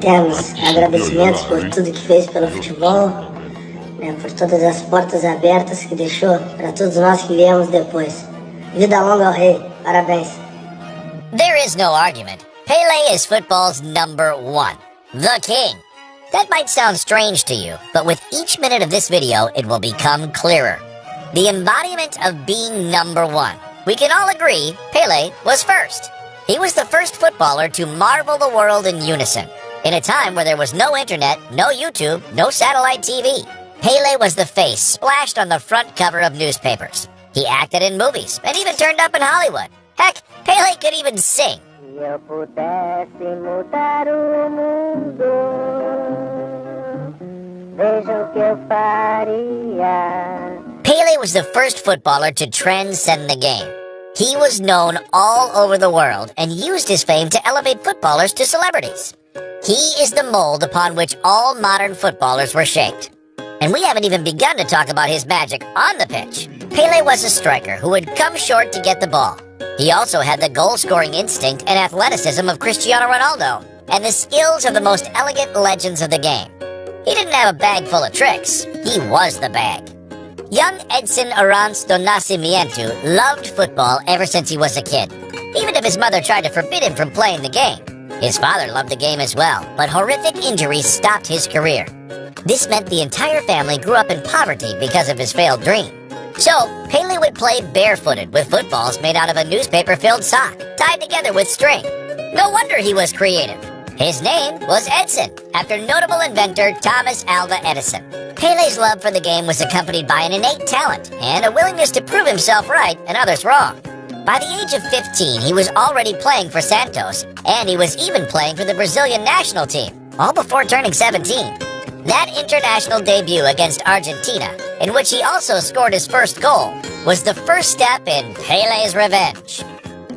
Temos agradecimentos por tudo que fez pelo futebol, né, por todas as portas abertas que deixou para todos nós que viemos depois. Vida longa ao rei, parabéns. There is no argument. Pele is football's number one, the king. That might sound strange to you, but with each minute of this video, it will become clearer. The embodiment of being number one. We can all agree Pele was first. He was the first footballer to marvel the world in unison. In a time where there was no internet, no YouTube, no satellite TV, Pele was the face splashed on the front cover of newspapers. He acted in movies and even turned up in Hollywood. Heck, Pele could even sing. Eu pudesse mudar o mundo, veja o que eu faria. Pele was the first footballer to transcend the game. He was known all over the world and used his fame to elevate footballers to celebrities. He is the mold upon which all modern footballers were shaped. And we haven't even begun to talk about his magic on the pitch. Pele was a striker who would come short to get the ball. He also had the goal-scoring instinct and athleticism of Cristiano Ronaldo, and the skills of the most elegant legends of the game. He didn't have a bag full of tricks. He was the bag. Young Edson Arantes do Nascimento loved football ever since he was a kid, even if his mother tried to forbid him from playing the game. His father loved the game as well, but horrific injuries stopped his career. This meant the entire family grew up in poverty because of his failed dream. So, Pele would play barefooted with footballs made out of a newspaper-filled sock, tied together with string. No wonder he was creative. His name was Edson, after notable inventor Thomas Alva Edison. Pele's love for the game was accompanied by an innate talent and a willingness to prove himself right and others wrong. By the age of 15, he was already playing for Santos, and he was even playing for the Brazilian national team, all before turning 17. That international debut against Argentina, in which he also scored his first goal, was the first step in Pele's revenge.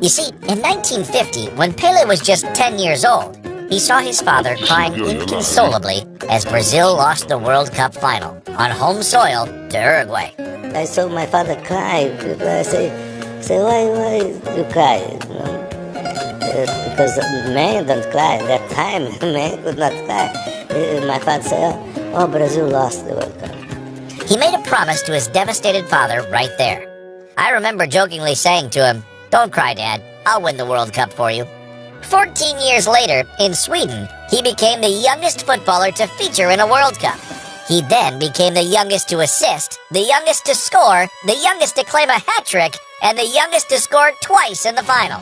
You see, in 1950, when Pele was just 10 years old, he saw his father crying inconsolably as Brazil lost the World Cup final on home soil to Uruguay. I saw my father cry. I say, why you cry? You know? Because men don't cry. At that time, men could not cry. My father said, oh, Brazil lost the World Cup. He made a promise to his devastated father right there. I remember jokingly saying to him, "Don't cry, Dad. I'll win the World Cup for you." 14 years later, in Sweden, he became the youngest footballer to feature in a World Cup. He then became the youngest to assist, the youngest to score, the youngest to claim a hat-trick, and the youngest to score twice in the final.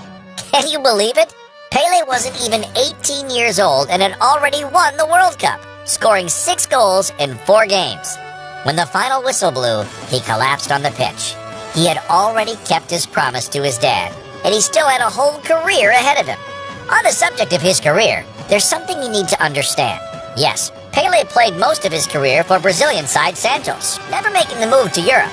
Can you believe it? Pele wasn't even 18 years old and had already won the World Cup, scoring 6 goals in 4 games. When the final whistle blew, he collapsed on the pitch. He had already kept his promise to his dad, and he still had a whole career ahead of him. On the subject of his career, there's something you need to understand. Yes, Pele played most of his career for Brazilian side Santos, never making the move to Europe.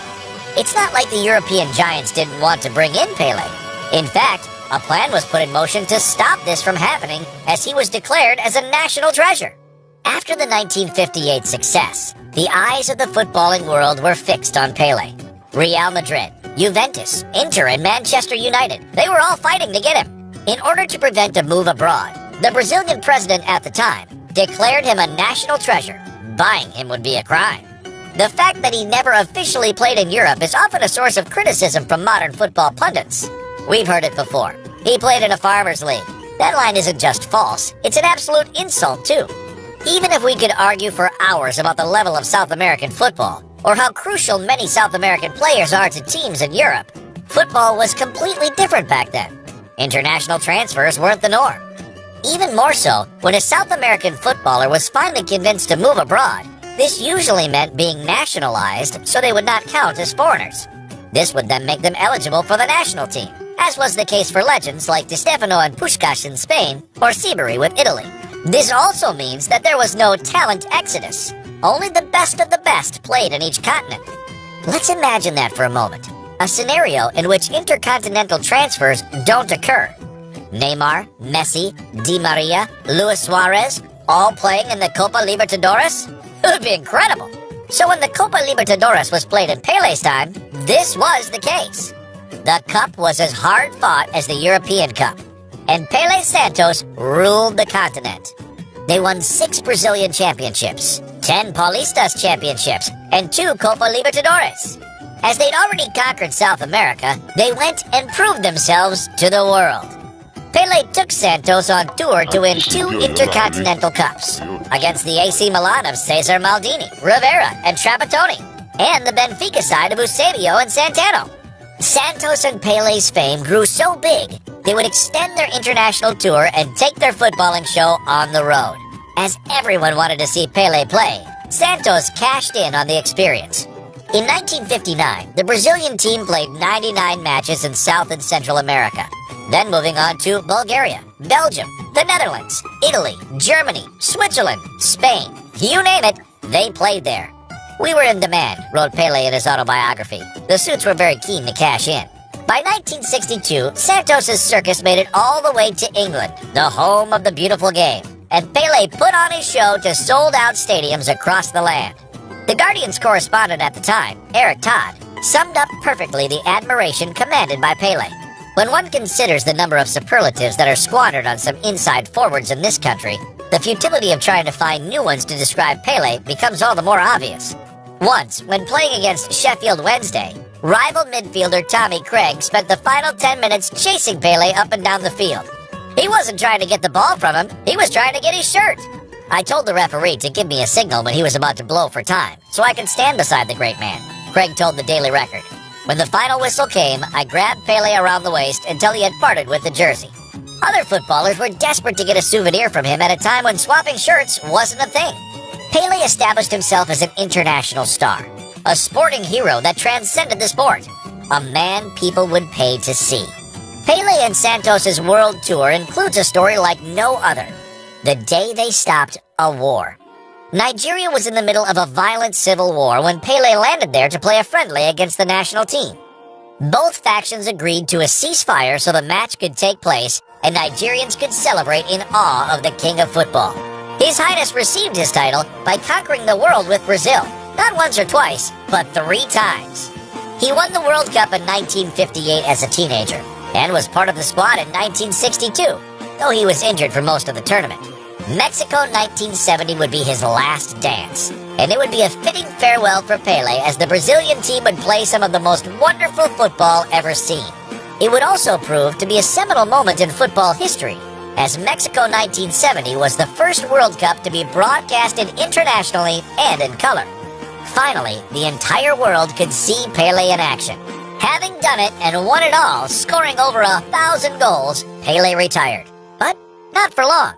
It's not like the European giants didn't want to bring in Pele. In fact, a plan was put in motion to stop this from happening as he was declared as a national treasure. After the 1958 success, the eyes of the footballing world were fixed on Pele. Real Madrid, Juventus, Inter, and Manchester United, they were all fighting to get him. In order to prevent a move abroad, the Brazilian president at the time declared him a national treasure. Buying him would be a crime. The fact that he never officially played in Europe is often a source of criticism from modern football pundits. We've heard it before. He played in a farmers' league. That line isn't just false, it's an absolute insult too. Even if we could argue for hours about the level of South American football, or how crucial many South American players are to teams in Europe, football was completely different back then. International transfers weren't the norm. Even more so, when a South American footballer was finally convinced to move abroad, this usually meant being nationalized so they would not count as foreigners. This would then make them eligible for the national team, as was the case for legends like Di Stefano and Puskás in Spain, or Sibéry with Italy. This also means that there was no talent exodus. Only the best of the best played in each continent. Let's imagine that for a moment. A scenario in which intercontinental transfers don't occur. Neymar, Messi, Di Maria, Luis Suarez, all playing in the Copa Libertadores? It would be incredible. So when the Copa Libertadores was played in Pele's time, this was the case. The cup was as hard-fought as the European Cup, and Pele Santos ruled the continent. They won 6 Brazilian championships, 10 Paulistas championships, and 2 Copa Libertadores. As they'd already conquered South America, they went and proved themselves to the world. Pele took Santos on tour to win 2 Intercontinental Cups against the AC Milan of Cesar Maldini, Rivera, and Trapattoni, and the Benfica side of Eusebio and Santano. Santos and Pele's fame grew so big, they would extend their international tour and take their footballing show on the road. As everyone wanted to see Pele play, Santos cashed in on the experience. In 1959, the Brazilian team played 99 matches in South and Central America, then moving on to Bulgaria, Belgium, the Netherlands, Italy, Germany, Switzerland, Spain. You name it, they played there. "We were in demand," wrote Pele in his autobiography. The suits were very keen to cash in. By 1962, Santos' circus made it all the way to England, the home of the beautiful game, and Pele put on his show to sold-out stadiums across the land. The Guardian's correspondent at the time, Eric Todd, summed up perfectly the admiration commanded by Pele. When one considers the number of superlatives that are squandered on some inside forwards in this country, the futility of trying to find new ones to describe Pele becomes all the more obvious. Once, when playing against Sheffield Wednesday, rival midfielder Tommy Craig spent the final 10 minutes chasing Pele up and down the field. He wasn't trying to get the ball from him, he was trying to get his shirt. "I told the referee to give me a signal when he was about to blow for time, so I could stand beside the great man," Craig told the Daily Record. "When the final whistle came, I grabbed Pele around the waist until he had parted with the jersey." Other footballers were desperate to get a souvenir from him at a time when swapping shirts wasn't a thing. Pele established himself as an international star, a sporting hero that transcended the sport, a man people would pay to see. Pele and Santos' world tour includes a story like no other: the day they stopped a war. Nigeria was in the middle of a violent civil war when Pele landed there to play a friendly against the national team. Both factions agreed to a ceasefire so the match could take place and Nigerians could celebrate in awe of the king of football. His Highness received his title by conquering the world with Brazil, not once or twice, but 3 times. He won the World Cup in 1958 as a teenager, and was part of the squad in 1962, though he was injured for most of the tournament. Mexico 1970 would be his last dance, and it would be a fitting farewell for Pele as the Brazilian team would play some of the most wonderful football ever seen. It would also prove to be a seminal moment in football history, as Mexico 1970 was the first World Cup to be broadcasted internationally and in color. Finally, the entire world could see Pele in action. Having done it and won it all, scoring over 1,000 goals, Pele retired. But not for long.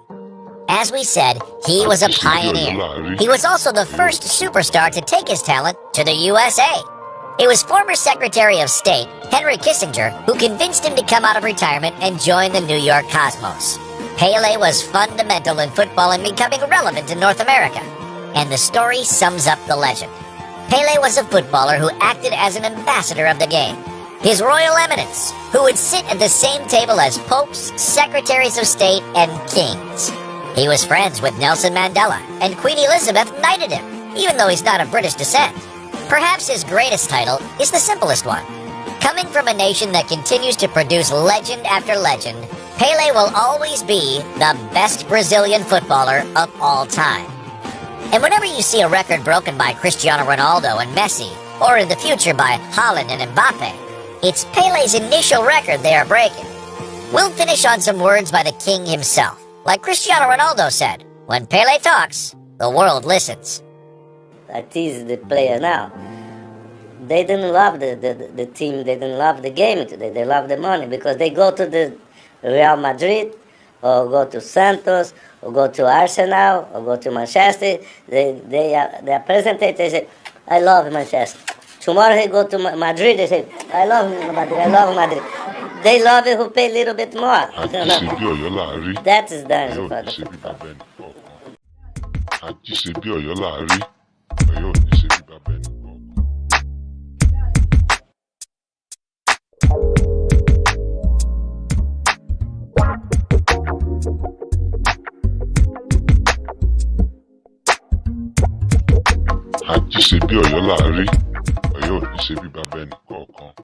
As we said, he was a pioneer. He was also the first superstar to take his talent to the USA. It was former Secretary of State, Henry Kissinger, who convinced him to come out of retirement and join the New York Cosmos. Pele was fundamental in football and becoming relevant in North America. And the story sums up the legend. Pele was a footballer who acted as an ambassador of the game. His Royal Eminence, who would sit at the same table as popes, secretaries of state, and kings. He was friends with Nelson Mandela, and Queen Elizabeth knighted him, even though he's not of British descent. Perhaps his greatest title is the simplest one. Coming from a nation that continues to produce legend after legend, Pele will always be the best Brazilian footballer of all time. And whenever you see a record broken by Cristiano Ronaldo and Messi, or in the future by Haaland and Mbappe, it's Pele's initial record they are breaking. We'll finish on some words by the king himself. Like Cristiano Ronaldo said, "When Pele talks, the world listens." I tease the player now. They didn't love the team, they didn't love the game today, they love the money because they go to the Real Madrid or go to Santos or go to Arsenal or go to Manchester. They are presented, they say, "I love Manchester." Tomorrow he go to Madrid, they say, "I love Madrid, I love Madrid." They love it who pay a little bit more. That is danger for the football. Àjíṣe bí Ọ̀yọ́ láàárí, Ọ̀yọ́ ò ní ṣe bí bàbá ẹnì.